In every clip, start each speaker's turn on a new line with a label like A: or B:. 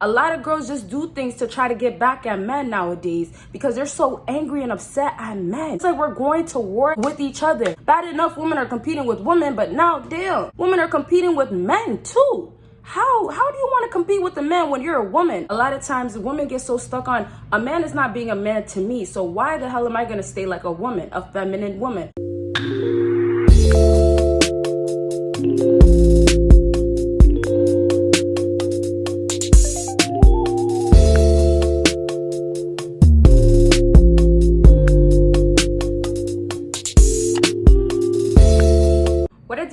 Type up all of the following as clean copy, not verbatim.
A: A lot of girls just do things to try to get back at men nowadays because they're so angry and upset at men. It's like we're going to war with each other. Bad enough women are competing with women, but now damn, women are competing with men too. How do you want to compete with a man when you're a woman? A lot of times women get so stuck on a man is not being a man to me, so why the hell am I going to stay like a woman, a feminine woman?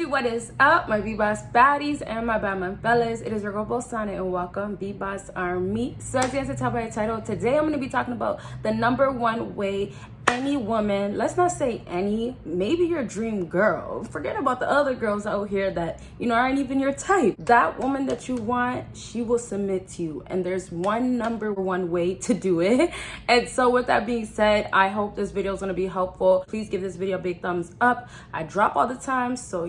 A: What is up, my BBossBaddies and my Batman fellas? It is your girl Bosana and welcome BBossArmy. So as you guys can tell by the title, today I'm going to be talking about the #1 way any woman, let's not say any, maybe your dream girl, forget about the other girls out here that aren't even your type. That woman that you want, she will submit to you, and there's one #1 way to do it. And so with that being said, I hope this video is going to be helpful. Please give this video a big thumbs up. I drop all the time, so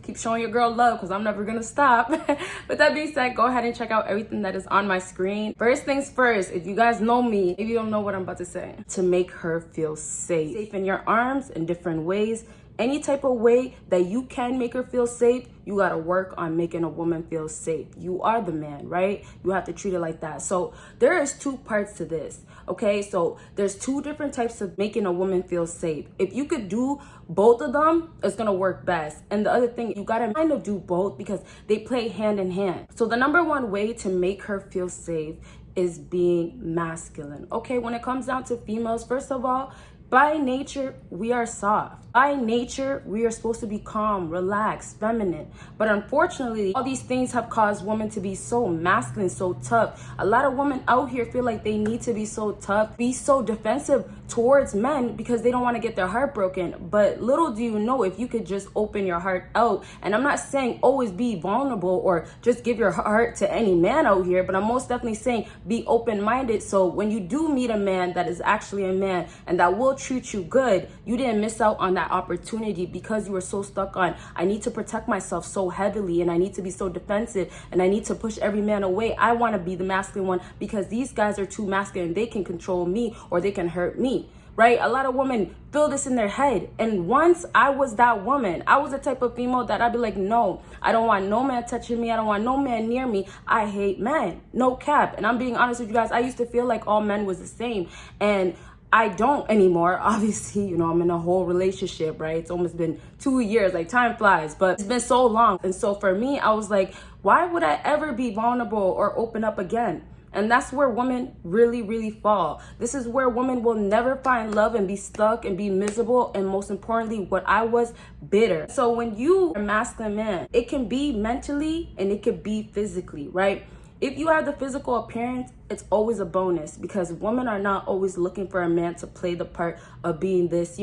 A: keep showing your girl love because I'm never gonna stop. With that being said, go ahead and check out everything that is on my screen. First things first, if you guys know me, if you don't know what I'm about to say, to make her feel safe. Safe in your arms in different ways. Any type of way that you can make her feel safe, you gotta work on making a woman feel safe. You are the man, right? You have to treat it like that. So there is two parts to this, okay? So there's two different types of making a woman feel safe. If you could do both of them, it's gonna work best. And the other thing, you gotta kind of do both because they play hand in hand. So the #1 way to make her feel safe is being masculine, okay? When it comes down to females, first of all, by nature, we are soft. By nature, we are supposed to be calm, relaxed, feminine. But unfortunately, all these things have caused women to be so masculine, so tough. A lot of women out here feel like they need to be so tough, be so defensive towards men because they don't want to get their heart broken. But little do you know, if you could just open your heart out, and I'm not saying always be vulnerable or just give your heart to any man out here, but I'm most definitely saying be open-minded. So when you do meet a man that is actually a man and that will treat you good, you didn't miss out on that opportunity because you were so stuck on, I need to protect myself so heavily and I need to be so defensive and I need to push every man away. I want to be the masculine one because these guys are too masculine. They can control me or they can hurt me, right? A lot of women feel this in their head. And once I was that woman, I was the type of female that I'd be like, no, I don't want no man touching me. I don't want no man near me. I hate men, no cap. And I'm being honest with you guys. I used to feel like all men was the same. And I don't anymore. Obviously, I'm in a whole relationship, right? It's almost been 2 years, like time flies, but it's been so long. And so for me, I was like, why would I ever be vulnerable or open up again? And that's where women really, really fall. This is where women will never find love and be stuck and be miserable. And most importantly, what I was, bitter. So when you are a masculine man, it can be mentally and it could be physically, right? If you have the physical appearance, it's always a bonus because women are not always looking for a man to play the part of being this,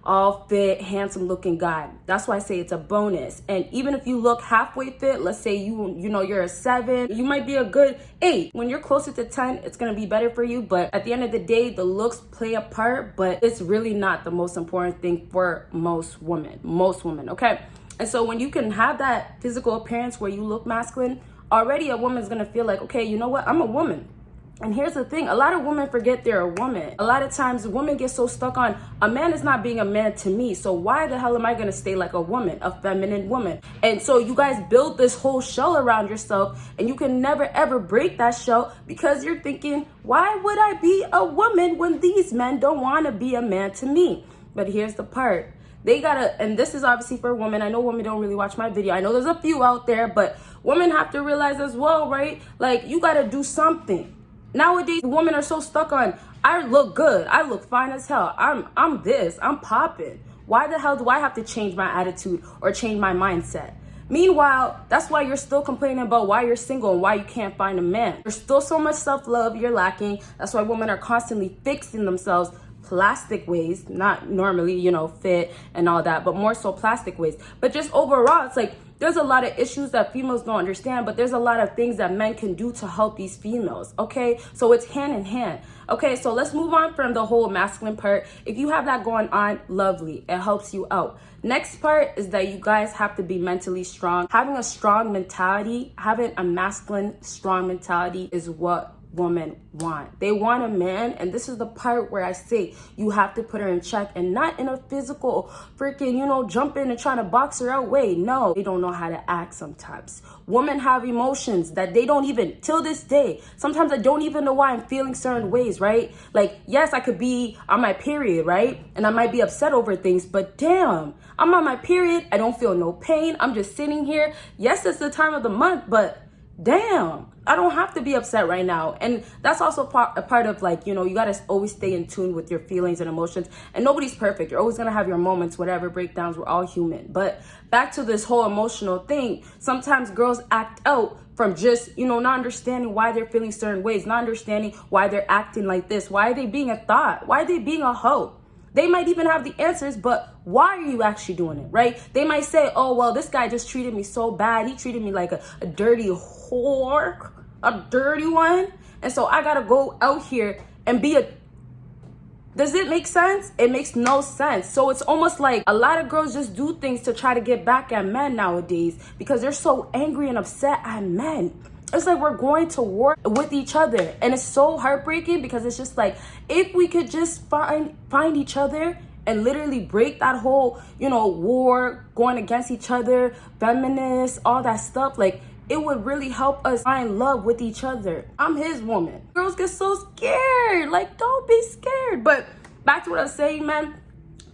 A: all fit, handsome looking guy. That's why I say it's a bonus. And even if you look halfway fit, let's say you're a 7, you might be a good 8. When you're closer to 10, it's gonna be better for you. But at the end of the day, the looks play a part, but it's really not the most important thing for most women, okay? And so when you can have that physical appearance where you look masculine, already a woman's gonna feel like, okay, you know what? I'm a woman. And here's the thing, a lot of women forget they're a woman. A lot of times women get so stuck on, a man is not being a man to me, so why the hell am I gonna stay like a woman, a feminine woman? And so you guys build this whole shell around yourself and you can never ever break that shell because you're thinking, why would I be a woman when these men don't wanna be a man to me? But here's the part. They gotta, and this is obviously for women. I know women don't really watch my video. I know there's a few out there, but women have to realize as well, right? Like, you gotta do something. Nowadays, women are so stuck on, I look good, I look fine as hell, I'm this, I'm popping. Why the hell do I have to change my attitude or change my mindset? Meanwhile, that's why you're still complaining about why you're single and why you can't find a man. There's still so much self-love you're lacking. That's why women are constantly fixing themselves plastic ways, not normally, fit and all that, but more so plastic ways. But just overall, it's like there's a lot of issues that females don't understand, but there's a lot of things that men can do to help these females, okay? So it's hand in hand. Okay, so let's move on from the whole masculine part. If you have that going on, lovely, it helps you out. Next part is that you guys have to be mentally strong. Having a strong mentality, having a masculine strong mentality is what women want. They want a man, and this is the part where I say you have to put her in check, and not in a physical freaking, jump in and trying to box her out way. No, they don't know how to act sometimes. Women have emotions that they don't even, till this day, sometimes I don't even know why I'm feeling certain ways, right? Like, yes, I could be on my period, right? And I might be upset over things, but damn, I'm on my period. I don't feel no pain. I'm just sitting here. Yes, it's the time of the month, but damn, I don't have to be upset right now. And that's also a part of, like, you got to always stay in tune with your feelings and emotions. And nobody's perfect. You're always going to have your moments, whatever, breakdowns. We're all human. But back to this whole emotional thing. Sometimes girls act out from just, not understanding why they're feeling certain ways, not understanding why they're acting like this. Why are they being a thought? Why are they being a hoe? They might even have the answers, but why are you actually doing it, right? They might say, oh, well, this guy just treated me so bad. He treated me like a dirty whore, a dirty one. And so I got to go out here and be a... Does it make sense? It makes no sense. So it's almost like a lot of girls just do things to try to get back at men nowadays because they're so angry and upset at men. It's like we're going to war with each other, and it's so heartbreaking because it's just like, if we could just find each other and literally break that whole, war, going against each other, feminists, all that stuff, like, it would really help us find love with each other. I'm his woman. Girls get so scared. Like, don't be scared. But back to what I was saying, man.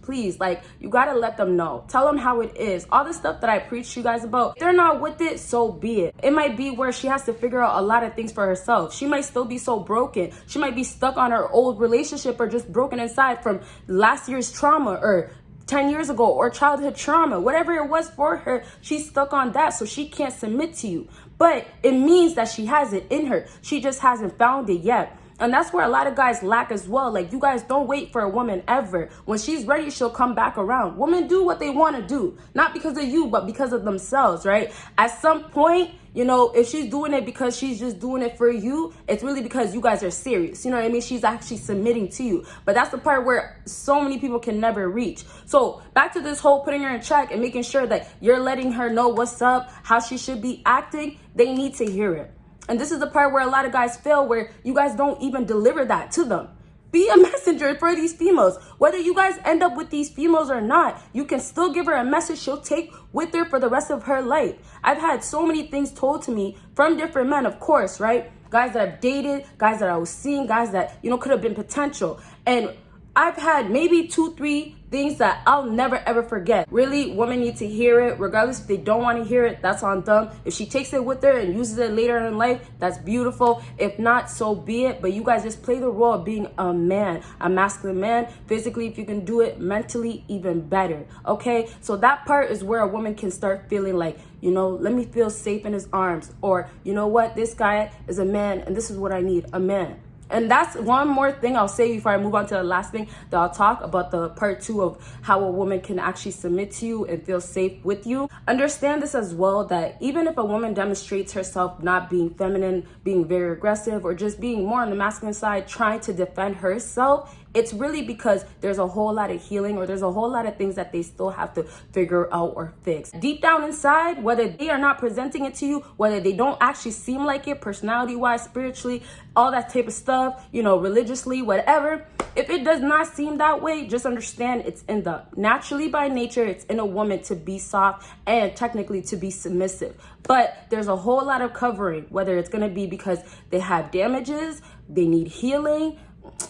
A: Please, like, you gotta let them know. Tell them how it is. All the stuff that I preach you guys about, if they're not with it, so be it. It might be where she has to figure out a lot of things for herself. She might still be so broken. She might be stuck on her old relationship or just broken inside from last year's trauma or 10 years ago or childhood trauma. Whatever it was for her, she's stuck on that, so she can't submit to you. But it means that she has it in her. She just hasn't found it yet. And that's where a lot of guys lack as well. Like, you guys don't wait for a woman ever. When she's ready, she'll come back around. Women do what they want to do. Not because of you, but because of themselves, right? At some point, if she's doing it because she's just doing it for you, it's really because you guys are serious. You know what I mean? She's actually submitting to you. But that's the part where so many people can never reach. So back to this whole putting her in check and making sure that you're letting her know what's up, how she should be acting. They need to hear it. And this is the part where a lot of guys fail, where you guys don't even deliver that to them. Be a messenger for these females. Whether you guys end up with these females or not, you can still give her a message she'll take with her for the rest of her life. I've had so many things told to me from different men, of course, right? Guys that I've dated, guys that I was seeing, guys that, could have been potential. And I've had maybe 2-3 things that I'll never ever forget. Really, women need to hear it. Regardless if they don't want to hear it, that's on them. If she takes it with her and uses it later in life, that's beautiful. If not, so be it. But you guys just play the role of being a man, a masculine man. Physically, if you can do it, mentally, even better. Okay? So that part is where a woman can start feeling like, let me feel safe in his arms. Or, you know what? This guy is a man and this is what I need, a man. And that's one more thing I'll say before I move on to the last thing that I'll talk about, the part 2 of how a woman can actually submit to you and feel safe with you. Understand this as well, that even if a woman demonstrates herself not being feminine, being very aggressive, or just being more on the masculine side, trying to defend herself, it's really because there's a whole lot of healing, or there's a whole lot of things that they still have to figure out or fix. Deep down inside, whether they are not presenting it to you, whether they don't actually seem like it, personality-wise, spiritually, all that type of stuff, religiously, whatever, if it does not seem that way, just understand it's in the naturally by nature, it's in a woman to be soft and technically to be submissive. But there's a whole lot of covering, whether it's going to be because they have damages, they need healing,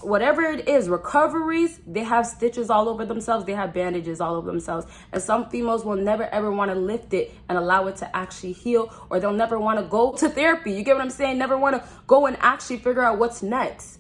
A: whatever it is, recoveries, they have stitches all over themselves, they have bandages all over themselves. And some females will never ever want to lift it and allow it to actually heal, or they'll never want to go to therapy. You get what I'm saying? Never want to go and actually figure out what's next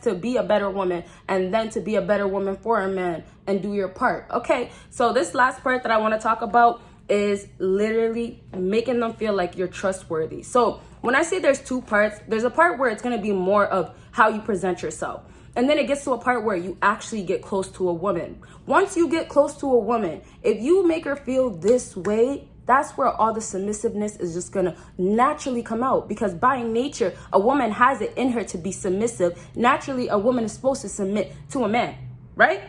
A: to be a better woman, and then to be a better woman for a man and do your part. Okay, so this last part that I want to talk about is literally making them feel like you're trustworthy. So when I say there's 2 parts, there's a part where it's going to be more of how you present yourself. And then it gets to a part where you actually get close to a woman. Once you get close to a woman, if you make her feel this way, that's where all the submissiveness is just gonna naturally come out, because by nature, a woman has it in her to be submissive. Naturally, a woman is supposed to submit to a man, right?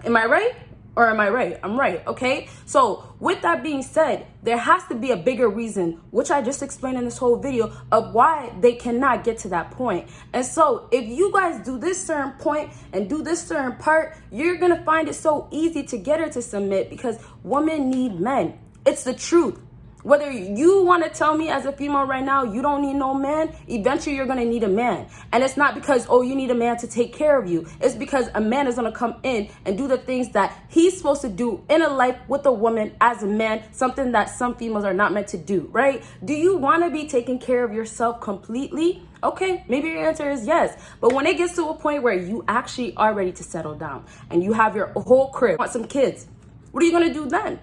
A: Am I right? Or am I right? I'm right, okay? So with that being said, there has to be a bigger reason, which I just explained in this whole video, of why they cannot get to that point. And so if you guys do this certain point and do this certain part, you're gonna find it so easy to get her to submit, because women need men. It's the truth. Whether you want to tell me as a female right now, you don't need no man, eventually you're going to need a man. And it's not because, oh, you need a man to take care of you. It's because a man is going to come in and do the things that he's supposed to do in a life with a woman as a man, something that some females are not meant to do, right? Do you want to be taking care of yourself completely? Okay, maybe your answer is yes. But when it gets to a point where you actually are ready to settle down and you have your whole crib, want some kids, what are you going to do then?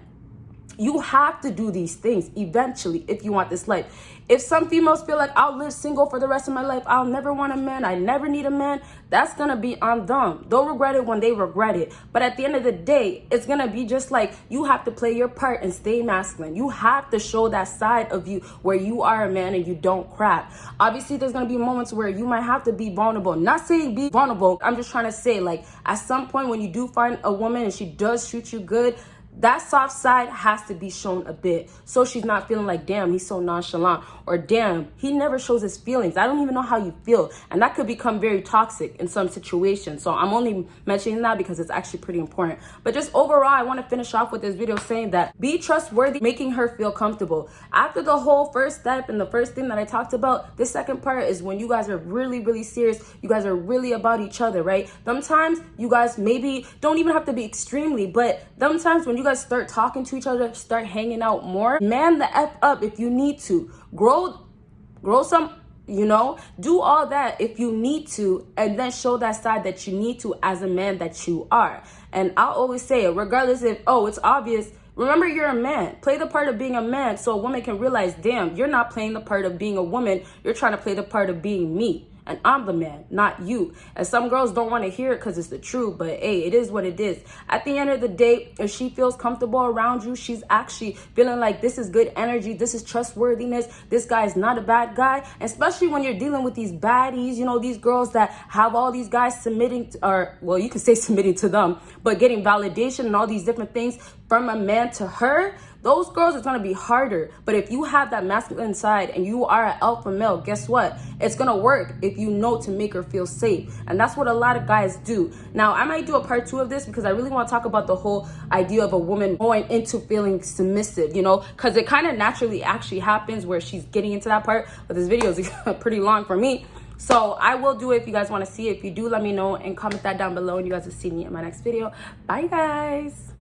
A: You have to do these things eventually if you want this life. If some females feel like I'll live single for the rest of my life, I'll never want a man, I never need a man, that's gonna be on them. They'll regret it when they regret it. But at the end of the day, it's gonna be just like, you have to play your part and stay masculine. You have to show that side of you where you are a man and you don't crap. Obviously, there's gonna be moments where you might have to be vulnerable. Not saying be vulnerable, I'm just trying to say, like, at some point when you do find a woman and she does treat you good, that soft side has to be shown a bit, so she's not feeling like, damn, he's so nonchalant, or damn, he never shows his feelings, I don't even know how you feel. And that could become very toxic in some situations. So I'm only mentioning that because it's actually pretty important. But just overall, I want to finish off with this video saying that be trustworthy, making her feel comfortable. After the whole first step and the first thing that I talked about, this second part is when you guys are really, really serious, you guys are really about each other, right? Sometimes you guys maybe don't even have to be extremely, but sometimes when you guys start talking to each other, start hanging out more, man the F up if you need to. Grow some, you know, do all that if you need to, and then show that side that you need to as a man that you are. And I'll always say it, regardless if, oh, it's obvious, remember you're a man. Play the part of being a man so a woman can realize, damn, you're not playing the part of being a woman, you're trying to play the part of being me. And I'm the man, not you. And some girls don't want to hear it because it's the truth, but hey, it is what it is. At the end of the day, if she feels comfortable around you, she's actually feeling like this is good energy, this is trustworthiness, this guy is not a bad guy. Especially when you're dealing with these baddies, you know, these girls that have all these guys submitting, or well, you can say submitting to them, but getting validation and all these different things from a man to her. Those girls, it's going to be harder. But if you have that masculine side and you are an alpha male, guess what? It's going to work if you know to make her feel safe. And that's what a lot of guys do. Now, I might do a part 2 of this because I really want to talk about the whole idea of a woman going into feeling submissive, you know, because it kind of naturally actually happens where she's getting into that part. But this video is pretty long for me. So I will do it if you guys want to see it. If you do, let me know and comment that down below. And you guys will see me in my next video. Bye, guys.